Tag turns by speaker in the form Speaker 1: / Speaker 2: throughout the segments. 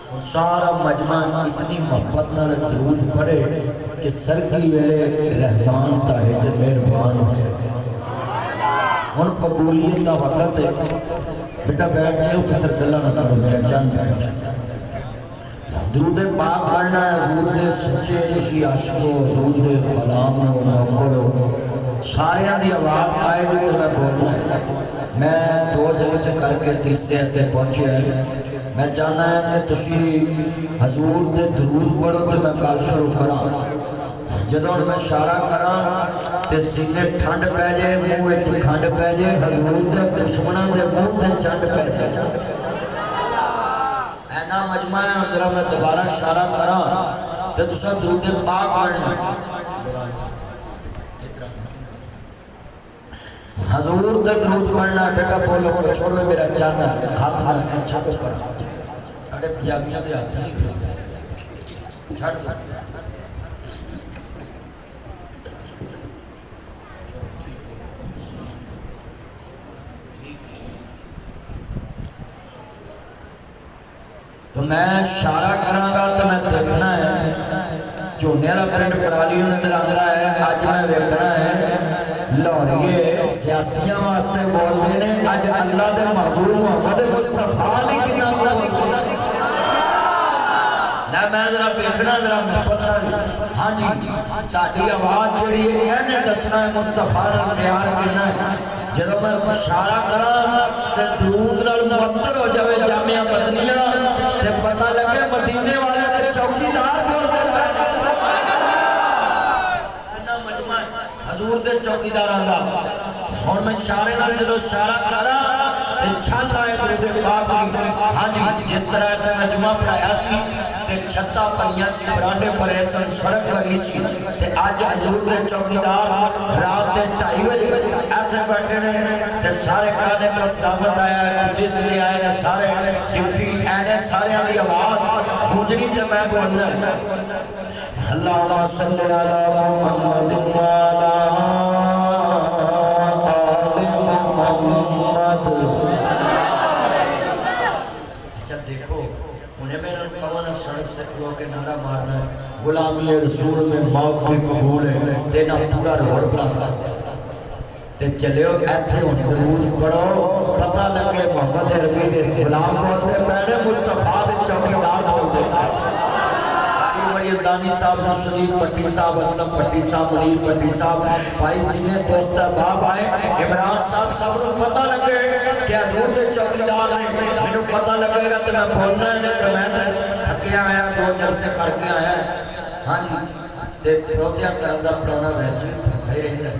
Speaker 1: سارا مجمع اتنی محبت نال درود پڑھے کہ سر کی ویلے رحمان تاہد مہربان ہو جائے. ہن قبولیت دا وقت ہے. بیٹا بیٹھ جائے پتر گلا نہ کرو میرا جان بیٹھ جائے. درود پاک پڑھنا ہے حضور دے سچے چشی عاشقو حضور دے کلام و موکرو سارے دی آواز آئے جو کہ میں بولنا ہے. میں 2 جلسے کر کے تیسرے ہفتے پہنچے ہیں. میں چاہنا ہے کہ تسی حضور دے درود پڑھو تو میں کل شروع کراں. جدوں میں اشارہ کراں تے سینے ٹھنڈ پہ جائے منہ وچ کھنڈ پہ جائے حضور دے دشمناں دے منہ تے چنڈ پہ جائے. اینا مجمع ہے اور ذرا میں دوبارہ اشارہ کراں تے تساں درود پاک پڑھنا. حضور دے درود پڑھنا. بیٹا بولو کہ چھوڑو میرا چاچا ہاتھ نہ چھاپو پر ساڑھے پنجابیاں دے ہاتھ نہیں کھڑا چھڑ دو. تو میں اشارہ کراں گا تو میں دیکھنا ہے جھونے والا پرنٹ پرالی نظر آ رہا ہے. اج میں دیکھنا ہے لاہوریے سیاسیاں واسطے بولتے ہیں اج اللہ دے محبوب محمد مصطفیٰ نے کتنا بولتے ہیں. میں ذرا دیکھنا ذرا محبت نال. ہاں جی تہاڈی آواز جڑی ہے اینے دسنا ہے مصطفیٰ نال پیار کرنا ہے. جدوں میں اشارہ کراں تے درود نال معطر ہو جاوے جامعہ مدنیہ تے پتہ لگے مدینے والے تے چوکیدار بولدے ہیں. اینا مجمع حضور دے چوکیداراں دا. ہن میں اشارے نال جدوں اشارہ کراں تے چھت آئے درود پاک دی. ہاں جی جس طرح تے میں جمعہ پڑھایا سی تے چھتاں پریاں سی برانڈے پرے سن سڑک لگی سی تے اج حضور دے چوکیدار رات دے 2:30 بجے ایتھے بیٹھے نے تے سارے کانے پر سلامت آیا ہے جتنے آئے نے سارے ڈیوٹی اینے سارے دی آواز گونجنی تے میں بولنا ہے. اللہم صلی علی محمد وعلی آل محمد. اچھا دیکھو انہیں میں نے کہا سڑک سے کھلو کے نعرہ مارنا ہے غلامی رسول میں موت بھی قبول ہے دینا پورا روڑ بلان کر دے تے چلے ہو ایتھے درود پڑھو پتہ لگے محمد عربی دے غلام بولتے پہنے مصطفیٰ دے چوکیدار بولتے یزدانی صاحب نصدیق پٹی صاحب اسلم پٹی صاحب منیر پٹی صاحب بھائی جنہیں دوست احباب آئے عمران صاحب سب کو پتہ لگے کہ حضور دے چوکیدار نے مینوں پتہ لگے گا تو میں بولنا ہے کہ میں تھکے آیا 2 جلسے کر کے آیا. ہاں جی تے پروتیاں کرن دا پرانا ویسے کھائی رہندا ہے.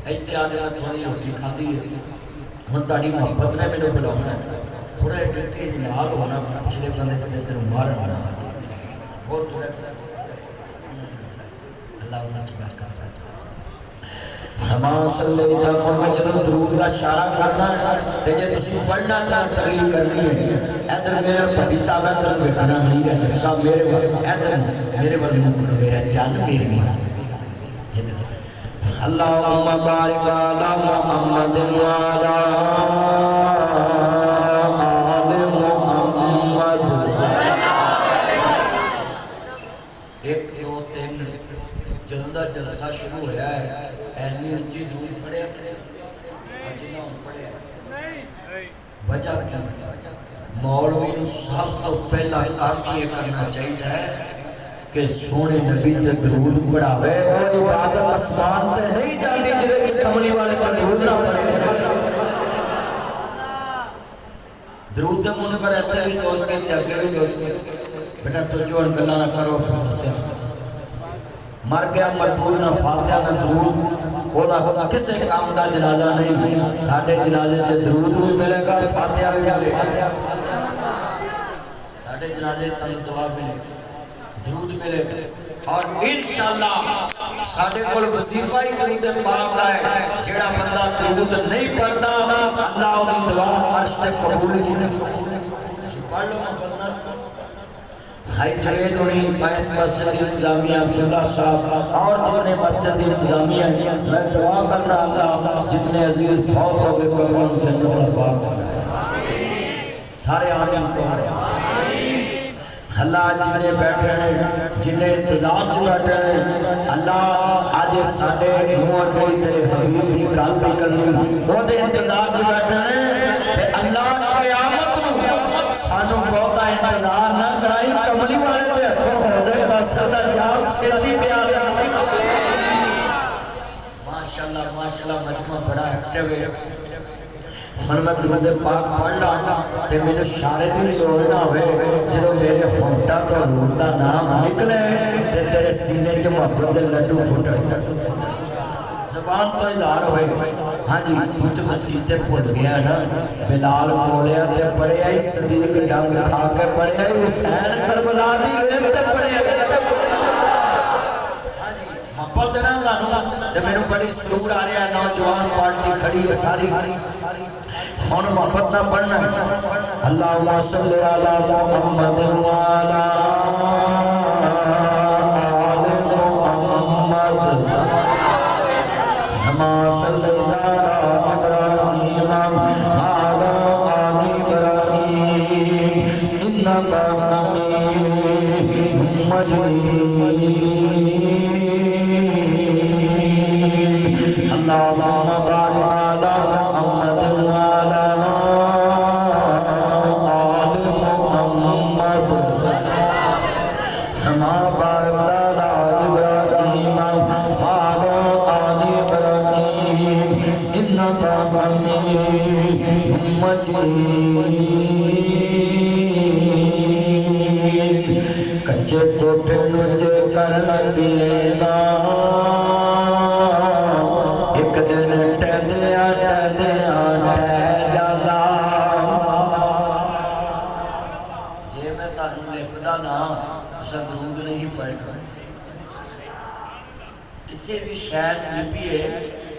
Speaker 1: ایتھے آ کے میں تھوڑی روٹی کھادی ہے. ہن تہاڈی محبت نے مینوں بلاونا ہے. تھوڑا ڈٹے نال ہونا پچھلے بندے کدے تینوں مارن نہ اور تھوڑا اللہ انہاں چ برکت پائے. ہمان صلی اللہ علیہ وسلم جدوں درود کا اشارہ کرنا تے جے تسی پڑھنا چاہتے تقریر کرنی ہے ادھر میرے پٹی صاحب ادھر بیٹھنا منیر ہے صاحب میرے ادھر میرے ول منہ کرو میرا چاند میری بھی اللہم بارک علی محمد وعلی آل محمد. 1 2 3 جلدہ جلسہ شروع ہوا ہے. اینی اچھی دور پڑے کسی اچھی نہ پڑے وجہ کیا مولوی نو سب تو پہلا کام یہ کرنا چاہیے کہ سونے نبی تے درود پڑھاوے اور عبادت اسمان تے نہیں جاندی جدے چ کملی والے تے درود نہ پڑھے. درود تے منکر ایتھے بھی دوست کے اگے بھی دوست بیٹا تو جو گلاں نہ کرو مر گیا مردود نہ فاتحہ نہ درود او دا کسے کام دا جنازہ نہیں. ساڈے جنازے چ درود بھی ملے گا فاتحہ بھی ملے گا. ساڈے جنازے تن دعا ملے درود ملے گا اور انشاءاللہ ساڈے کول وظیفہ ہی درود پاک دا ہے. جیڑا بندہ درود نہیں پڑھدا اللہ دی دعا عرش تے قبول نہیں کردا. پڑھ لو بندہ بھائی جوید ہوئی بائیس مسجد انتظامیہ عبداللہ صاحب اور جتنے مسجد انتظامیہ ہیں میں دعا کرنا اللہ جتنے عزیز فوت ہو گئے قبروں جنت کا باغ بنائے. سارے آمین کہہ رہے ہیں. اللہ جنہیں بیٹھے ہیں جنہیں انتظار چ بیٹھے ہیں اللہ آج ساڈے منہ جڑی تیرے حبیب دی گل نکلنی وہ دے انتظار چ بیٹھے ہیں تے اللہ قیامت نو سانو بہتا انتظار نہ کرائی کملی والے دے ہتھوں ہو جائے کاسا دا جام چھتی پیا ماشاءاللہ ماشاءاللہ مجمع بڑا ایکٹیو ہے ہن میں درود پاک پڑھ لا تے مینوں اشارے دی لوڑ نہ ہوئے جدوں میرے ہونٹاں تو حضور دا نام نکلے تے تیرے سینے چ محبت دے لڈو پھٹن زبان تو اظہار ہوئے ہاں جی تو مسجد تے بھول گیا نا بلال کولیا تے پڑھیا ہی صدیق ڈنگ کھا کے پڑھیا ہی حسین کربلا دی گھر تے پڑھیا محبت نہ لانو تے مینوں بڑی سرور آ رہا ہے نوجوان پارٹی کھڑی ہے ساری ہن محبت نہ پڑھنا اللہم صلی علی محمد وعلی آل محمد كما صليت على إبراهيم وعلى آل إبراهيم إنك حميد مجيد اللهم بارك على محمد وعلى آل محمد كما باركت على إبراهيم وعلى آل إبراهيم إنك حميد مجيد کچے کوٹھے نجے کر دینا ایک دن ٹہدیاں ٹہدیاں ٹہ جانا جے میں تانوں لکھدا نا تساں درود نہیں پڑھنا کسی بھی شاید لپی ہے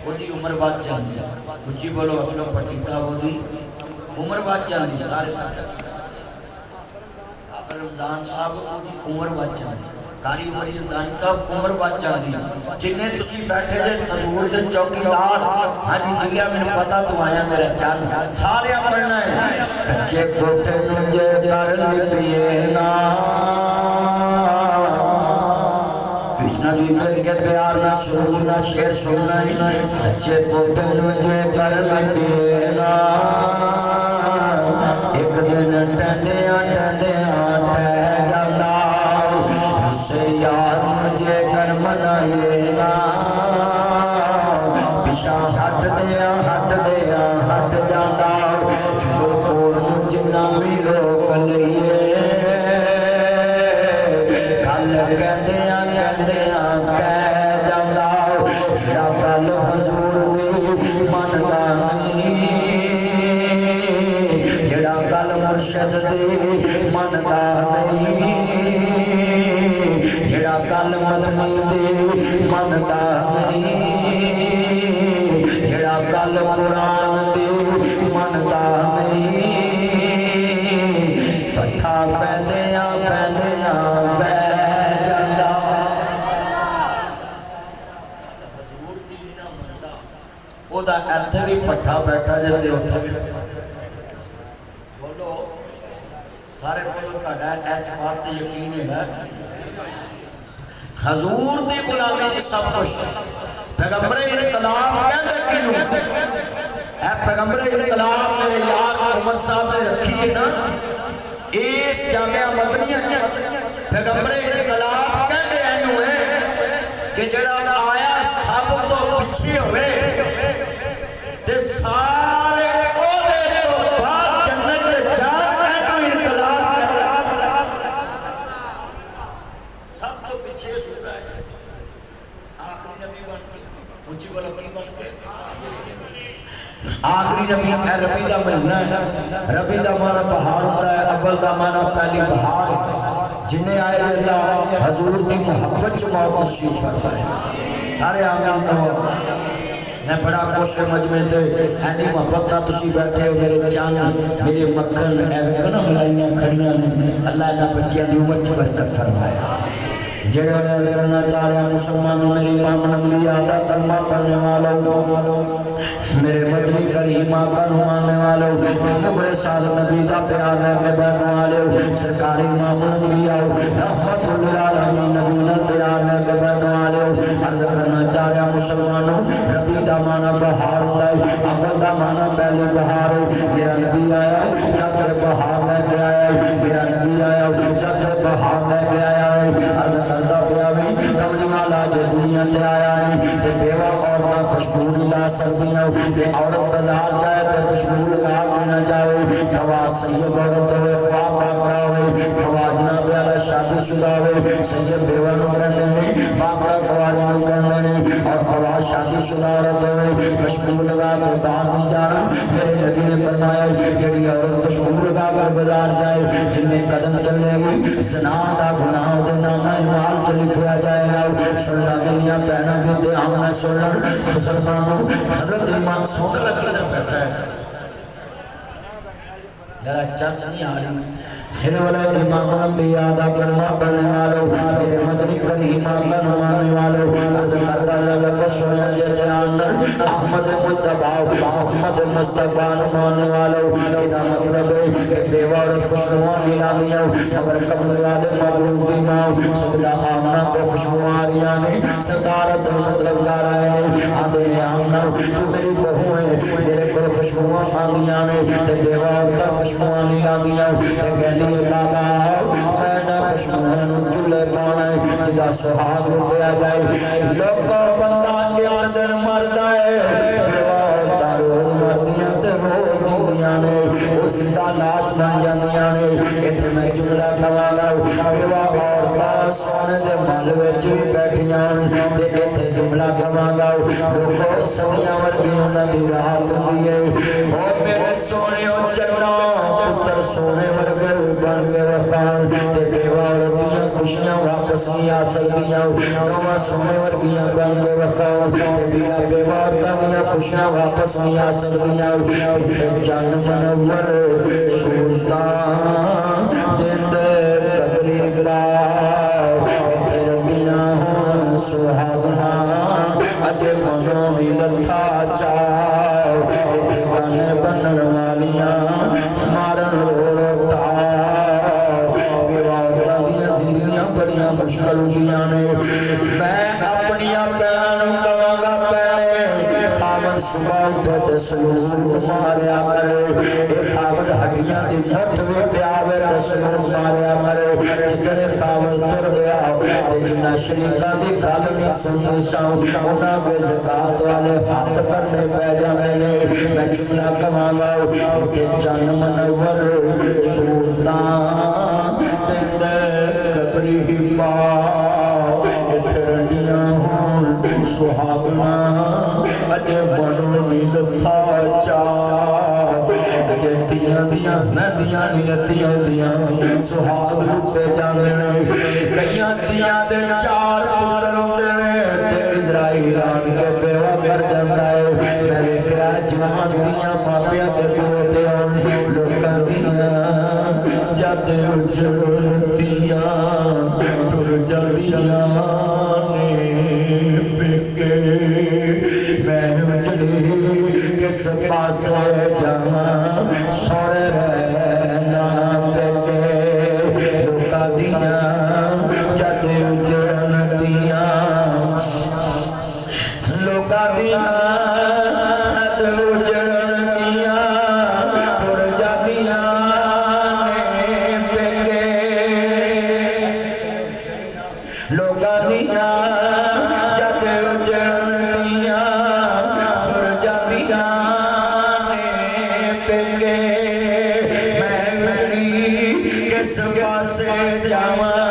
Speaker 1: وہ دی عمر بات جاندی اچھی بولو اسلم پٹی صاحب وہ دی عمر بات جاندی سارے آخر رمضان صاحب وہ دی عمر بات جاندی کاری عمر یزدانی صاحب عمر بات جاندی جنہیں تسی بیٹھے دے حضور دے چوکیدار ہاں جی جگہ میں نے پتا تو آیا میرا چاند سارے پڑھنا ہے کچے کوٹے نجے کر لپیے نا نبی مل کے پیار نہ سننا شعر سننا سچے کوٹے نجے کر لپینا ایک دن ٹہدیاں ٹہدیاں ٹہ جانا اسے یار مجھے کر منائینا پیچھا ہٹ دیا ہٹ جانا چھوڑ کور جنہ بھی روک لئیے گل کہندیاں کہہ جانا جڑا گل حضور دی مندا نہیں جڑا گل مرشد دی مندا نہیں جڑا گل مدنی دی مندا نہیں جڑا گل قرآن دی مندا نہیں پٹھا پہندیاں بہ جانا وہ دا ایتھے بھی پٹھا بیٹھا جاتے اتھے بھی بولو سارے بولو تہاڈا اس بات تے یقین ہے حضور دی غلامی چ سب کچھ پیغمبر انقلاب کہندے کینوں اے پیغمبر انقلاب میرے یار عمر صاحب نے رکھی ہے نا اس جامعہ مدنیہ پیغمبر انقلاب کہندے اینوں ہے کہ جڑا آیا سب تو پیچھے ہوئے تے سارے عہدے تو بعد جنت کے جان میں تو انقلاب سب تو پیچھے ہو رہا ہے آخری نبی بن کے اونچی بولو کی بن کے آخری نبی ربی دا مہینہ ہے ربی دا مانا بہار ہوتا ہے اول دا مانا پہلی بہار جنہیں آئے اللہ حضور کی محبت جو موت نصیب فرمائے سارے آمین کہو میں بڑا خوش مجمع تھے اینی محبت نہ تسی بیٹھے ہو میرے چاند میرے مکھن ایوے کنا ملائیاں کھڑیاں اللہ انہاں بچیاں دی عمر چ برکت فرمائے جڑے عرض کرنا چاہ رہے ہیں مسلمانوں میری امام انبیاء دا کلمہ پڑھنے والوں میرے مدنی کریم آقا نمانے والوں نبر ساز نبی دا پیار ہے کہ بیٹھنے والوں سرکاری امام انبیاء رحمت للعالمین نبی نر پیار ہے کہ بیٹھنے والوں عرض کرنا چاہ رہے ہیں مسلمانوں ربی دا مانا بہار ہوتا ہے اول دا مانا پہلے بہار ہے میرا نبی آیا جب بہار لے کے آیا میرا نبی آیا جب بہار لے کے آیا عرض کرتا پیا بھی کملی والا جو دنیا تے آیا ہے تے بیوہ عورتاں خوشبو نہیں لا سکتیاں تے عورت بازار جائے تے خوشبو لگا کے نہ جائے خواہ سید عورت ہوئے خواہ باقرہ ہوئے خواہ جناب والا شادی شدہ ہوئے سید بیوہ نو کہنے نے باقرہ کواری نو کہنے نے اور خواہ شادی شدہ عورت ہوئے خوشبو لگا کے باہر نہیں جانا میرے نبی نے فرمایا جڑی عورت خوشبو لگا کر بازار جائے جنہیں قدم چلے گی زنا دا گناہ دے نامہ مال چ لکھا جائے گا سننا دنیا پہنا بھی دے ہم نہ سننا مسلمانوں حضرت امام سوچ کدھر بیٹھا ہے ذرا چس نہیں آ رہی ہلولا امام انبیاء دا کلمہ پڑھنے والوں میرے مدنی کریم آقا نمانے والوں عرض کرتا لگا سنیا یہ جنان احمد متبع احمد مصطفیٰ نمانے والوں ادا مطلب ہے کہ بیوہ اور خوشنوان ملا دیا مگر قبل والے محبوب دی ماں سجدہ آمنہ کو خوشنواریاں نے سردارت مطلب دارائے نے آدھے نے آمنہ تو میری بہو ہے میرے کو خوشنوان آدھیاں نے تے بیوہ اور خوشنوان ملا دیا تے کہنے بابا میں نہ خوشبوان چولے پانا ہے جدا سہاگ رکھیا جائے لوگوں بندہ کے اندر مر جائے بیوہ دارو مردیاں تے روز دیاں نے وہ زندہ لاش بن جاندیاں نے اتنے میں جملہ کھوا گا بیوہ عورتاں سونے دے مال وچ بھی بیٹھیاں تے اتنے جملہ کھوا گا لوگوں صدیاں ورگی انہاں دی راحت ہوندی ہے او میرے سونے او چنا پتر سونے ورگے بن کے وفان تے بیوہ عورتیاں خوشیاں واپس نہیں آ سکتیاں نواں سونے ورگیاں بن کے وفان تے بیوہ عورتیاں خوشیاں واپس نہیں آ سکتیاں اتنے جان منور سلطان دند قبری بلا اتنے رنگیاں ہوں سہاگنا اجے منوں بھی لتھا چاؤ اتنے گانے بنن والیاں مارن رو بڑیاں مشکل ہوگیاں نے میں اپنی بہنوں کہاں گا پہنے خامد صبح اٹھے تے سلور ماریا کرے ایک خامد ہڈیاں دی مٹھ بھی پیاوے تے سلور ماریا کرے جتنے خامد تر گیا تے جنہ شریکہ دی گل نہیں سنی ساؤں انہاں بے زکاة والے ہاتھ کرنے پہ جانے نے میں جملہ کہاں گا تے جان منور سلطان دند قبری پاؤ اترنیاں ہوں سہاگنا اجے بنو نیلتھا چاؤ اجے تیاں دیاں ندیاں نیلتیاں دیاں سہاگ لٹے جاندے نے کئیاں تیاں دے چار پتر ہوندے نے تے اسرائیل آن کے بیوہ کر جاندا ہے میرے کیا جوان دیاں ماپیاں دے پیوتے ہوں لوکاں دیاں جاتے اجڑتیاں ٹر جاندیاں نے پکے میں اجڑی کس پاس جاواں سوڑے رہنا پکے لوکاں دیاں جاتے اجڑتیاں لوکاں دیاں جاتے اجڑتیاں ٹر جاندیاں لوگاں دیاں جاتے اجڑتیاں سر جاندیاں نے پکے میں اجڑی کس پاسے جاواں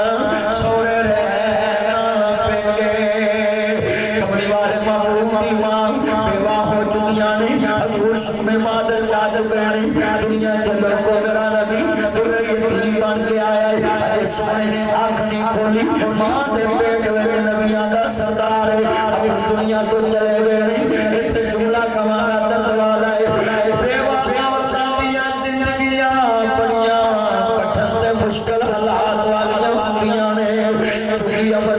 Speaker 1: سوڑے رہنا پکے کملی والے محبوب دی ماں بیوہ ہو چکیاں نے حضور شکم مادر جاد گئے دنیا چلو کو میرا نبی در یتیم بن کے آیا ہے اجے سونے نے آنکھ نہیں کھولی ماں دے پیٹ وچ نبیاں دا سردار ہے اپنی دنیا تو چلے گئے اتنے جملہ کمانا درد والا ہے بیوہ عورتاں دیاں زندگیاں بڑیاں کٹھن تے مشکل حالات والیاں ہوندیاں نے چونکہ عمر